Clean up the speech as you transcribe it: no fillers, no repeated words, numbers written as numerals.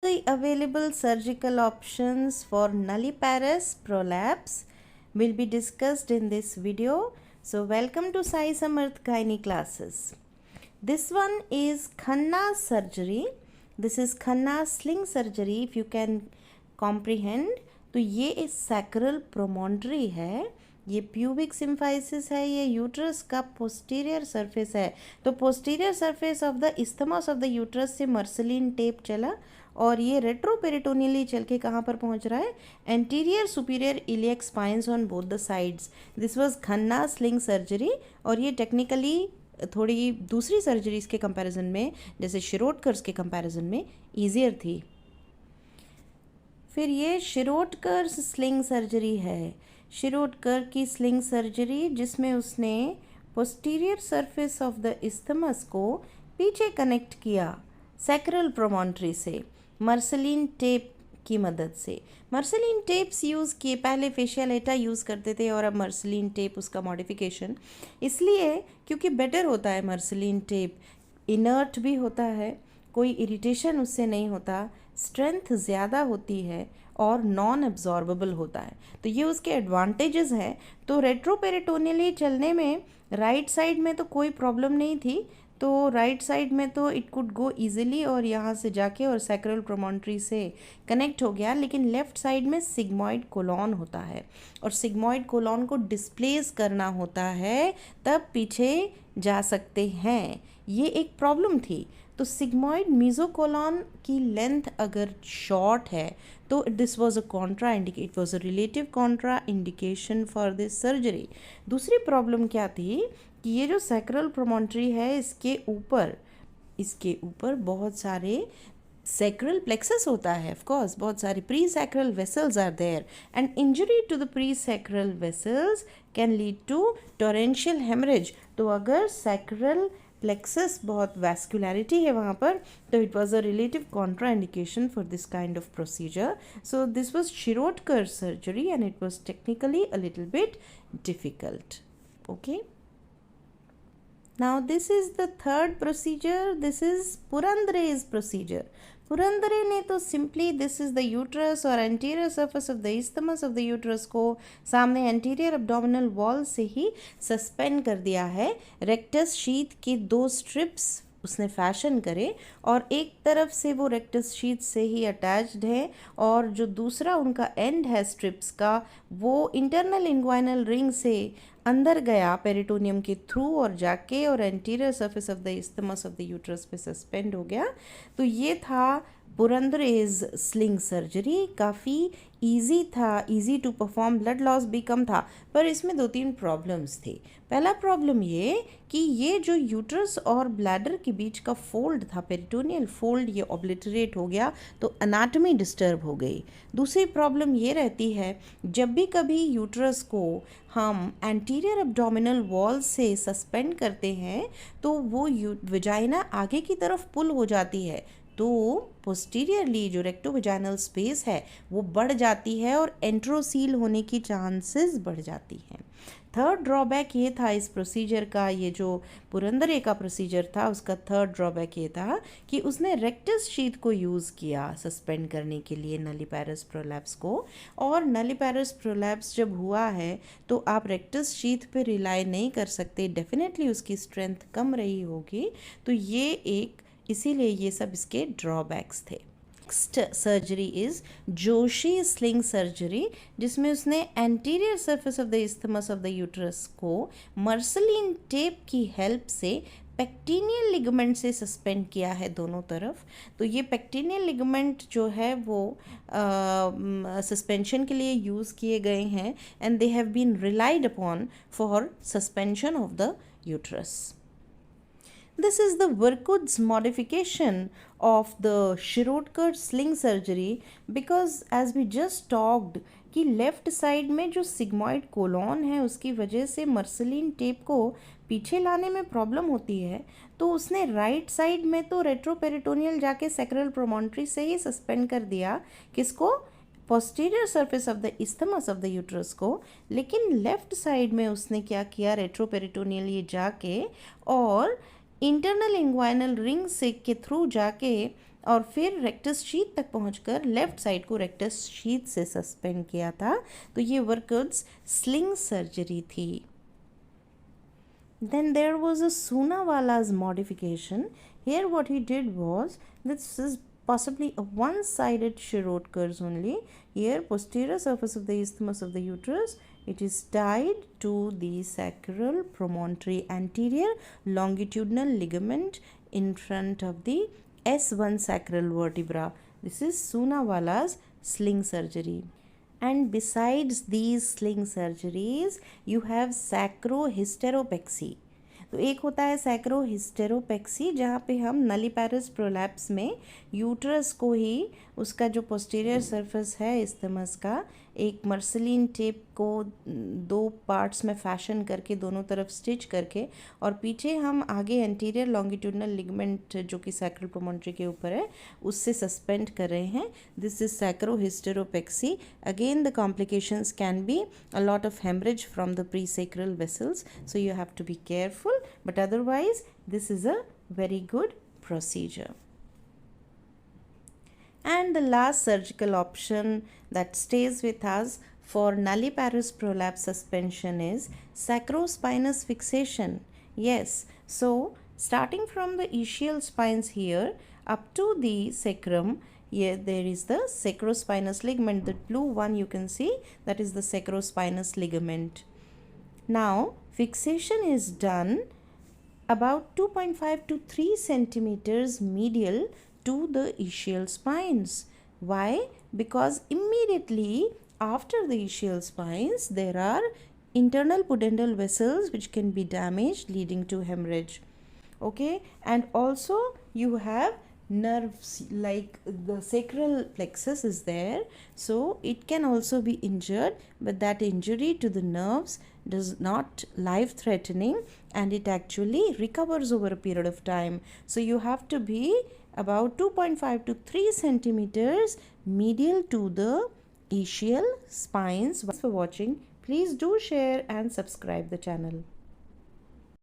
The available surgical options for nulliparous prolapse will be discussed in this video. So welcome to Sai Samarth Gynae classes. This one is Khanna surgery. This is Khanna sling surgery if you can comprehend. तो ये एक sacral promontory है, ये pubic symphysis है, ये uterus का posterior surface है. तो posterior surface of the isthmus of the uterus से मर्सलिन टेप चला और ये रेट्रोपेरिटोनियली चल के कहाँ पर पहुँच रहा है, anterior superior iliac spines on both the sides. This was Khanna sling surgery और ये टेक्निकली थोड़ी दूसरी सर्जरीज के कंपैरिजन में, जैसे शिरोडकर्स के कंपैरिजन में ईजियर थी. फिर ये शिरोडकर्स स्लिंग सर्जरी है. शिरोडकर की स्लिंग सर्जरी जिसमें उसने posterior surface of the isthmus को पीछे कनेक्ट किया सैक्रल प्रोमोन्ट्री से मर्सलिन टेप की मदद से. मर्सलिन टेप्स यूज़ किए, पहले फेशियल यूज़ करते थे और अब मर्सलिन टेप उसका मॉडिफिकेशन, इसलिए क्योंकि बेटर होता है मर्सलिन टेप, इनर्ट भी होता है, कोई इरिटेशन उससे नहीं होता, स्ट्रेंथ ज़्यादा होती है और नॉन एब्जॉर्बेबल होता है. तो ये उसके एडवांटेजेस हैं. तो रेट्रोपेरिटोनियली चलने में राइट साइड में तो कोई प्रॉब्लम नहीं थी, तो राइट साइड में तो इट कुड गो इजीली और यहाँ से जाके और सैक्रल प्रोमोन्ट्री से कनेक्ट हो गया. लेकिन लेफ़्ट साइड में सिग्मॉइड कोलॉन होता है और सिग्मॉइड कोलॉन को डिस्प्लेस करना होता है, तब पीछे जा सकते हैं. ये एक प्रॉब्लम थी. तो सिग्मॉइड मीजोकोलॉन की लेंथ अगर शॉर्ट है तो this was a Contra indicate, it was a relative Contra indication for this surgery. दूसरी प्रॉब्लम क्या थी कि ये जो सैक्रल प्रोमोन्ट्री है इसके ऊपर बहुत सारे sacral plexus होता है. ऑफ कोर्स बहुत सारे pre sacral vessels are there and injury to the pre sacral vessels can lead to torrential haemorrhage. तो अगर सैक्रल प्लेक्सस बहुत वैस्कुलैरिटी है वहाँ पर, तो it was a relative Contra indication for this kind of procedure. So this was Shirodkar surgery and it was technically a little bit difficult. Okay, now this is the third procedure. This is Purandare's procedure. Purandare ने तो simply this is the uterus और anterior surface of the isthmus of the uterus को सामने anterior abdominal wall से ही suspend कर दिया है. Rectus sheath की 2 स्ट्रिप्स उसने फैशन करे और एक तरफ से वो रेक्टस शीथ से ही अटैच्ड है और जो दूसरा उनका एंड है स्ट्रिप्स का, वो इंटरनल इंग्वाइनल रिंग से अंदर गया पेरिटोनियम के थ्रू और जाके और anterior surface of the isthmus of the uterus पे सस्पेंड हो गया. तो ये था पुरंदरेज स्लिंग सर्जरी. काफ़ी इजी था, easy to perform, blood loss भी कम था, पर इसमें 2-3 प्रॉब्लम्स थे. पहला प्रॉब्लम ये कि ये जो यूट्रस और ब्लैडर के बीच का फोल्ड था, पेरिटोनियल फोल्ड, ये ऑब्लिटरेट हो गया, तो एनाटॉमी डिस्टर्ब हो गई. दूसरी प्रॉब्लम ये रहती है, जब भी कभी यूट्रस को हम एंटीरियर एब्डोमिनल वॉल से सस्पेंड करते हैं तो वो विजाइना आगे की तरफ पुल हो जाती है, तो पोस्टीरियरली जो रेक्टोवेजाइनल स्पेस है वो बढ़ जाती है और एंट्रोसील होने की चांसेस बढ़ जाती हैं. थर्ड ड्रॉबैक ये था इस प्रोसीजर का, ये जो पुरंदरे का प्रोसीजर था उसका थर्ड ड्रॉबैक ये था कि उसने रेक्टस शीथ को यूज़ किया सस्पेंड करने के लिए नलिपैरस प्रोलैप्स को. और नलिपैरस प्रोलैप्स जब हुआ है तो आप रेक्टस शीथ पे रिलाई नहीं कर सकते, डेफिनेटली उसकी स्ट्रेंथ कम रही होगी. तो ये एक, इसीलिए ये सब इसके ड्रॉबैक्स थे. Next surgery is Joshi sling surgery, जिसमें उसने anterior surface of the isthmus of the uterus को मर्सलिन टेप की हेल्प से पेक्टिनियल लिगामेंट से सस्पेंड किया है दोनों तरफ. तो ये पेक्टिनियल लिगामेंट जो है वो सस्पेंशन के लिए यूज़ किए गए हैं and they have been relied upon for suspension of the uterus. This is the Verkud's modification of the Shirodkar sling surgery because as we just talked कि लेफ़्ट साइड में जो सिग्मॉइड कोलॉन है उसकी वजह से मर्सलिन टेप को पीछे लाने में प्रॉब्लम होती है, तो उसने राइट साइड में तो रेट्रोपेरिटोनियल जाके सैक्रल प्रोमोन्ट्री से ही सस्पेंड कर दिया किसको, posterior surface of the isthmus of the uterus को. लेकिन लेफ़्ट साइड में उसने क्या किया, रेट्रोपेरिटोनियल ये जाके और इंटरनल इंग्वाइनल रिंग से के थ्रू जाके और फिर रेक्टस शीथ तक पहुंचकर लेफ्ट साइड को रेक्टस शीथ से सस्पेंड किया था। तो ये वर्कर्स स्लिंग सर्जरी थी। Then there was a Soonawala's modification. Here what he did was, this is possibly a one-sided Shirot curves only. Here posterior surface of the isthmus of the uterus, it is tied to the sacral promontory anterior longitudinal ligament in front of the S1 sacral vertebra. This is Soonawala's sling surgery. And besides these sling surgeries, you have sacrohysteropexy. तो एक होता है सैक्रोहिस्टेरोपेक्सी, जहाँ पे हम नलीपैरस prolapse में uterus को ही उसका जो पोस्टीरियर सरफेस है इस्थमस का, एक मर्सलिन टेप को दो पार्ट्स में फैशन करके दोनों तरफ स्टिच करके और पीछे हम आगे एंटीरियर लॉन्गिट्यूडनल लिगमेंट जो कि सैक्रल प्रोमोन्ट्री के ऊपर है उससे सस्पेंड कर रहे हैं. This is sacrohysteropexy. Again the complications can be a lot of haemorrhage from the presacral vessels, so you have to be careful, but otherwise this is a very good procedure. And the last surgical option that stays with us for nulliparous prolapse suspension is sacrospinous fixation. Yes, so starting from the ischial spines here up to the sacrum, here there is the sacrospinous ligament. The blue one you can see, that is the sacrospinous ligament. Now fixation is done about 2.5 to 3 centimeters medial to the ischial spines. Why? Because immediately after the ischial spines there are internal pudendal vessels which can be damaged leading to hemorrhage. Okay, and also you have nerves, like the sacral plexus is there, so it can also be injured, but that injury to the nerves does not life threatening and it actually recovers over a period of time. So you have to be about 2.5 to 3 centimeters medial to the ischial spines. Thanks for watching. Please do share and subscribe the channel.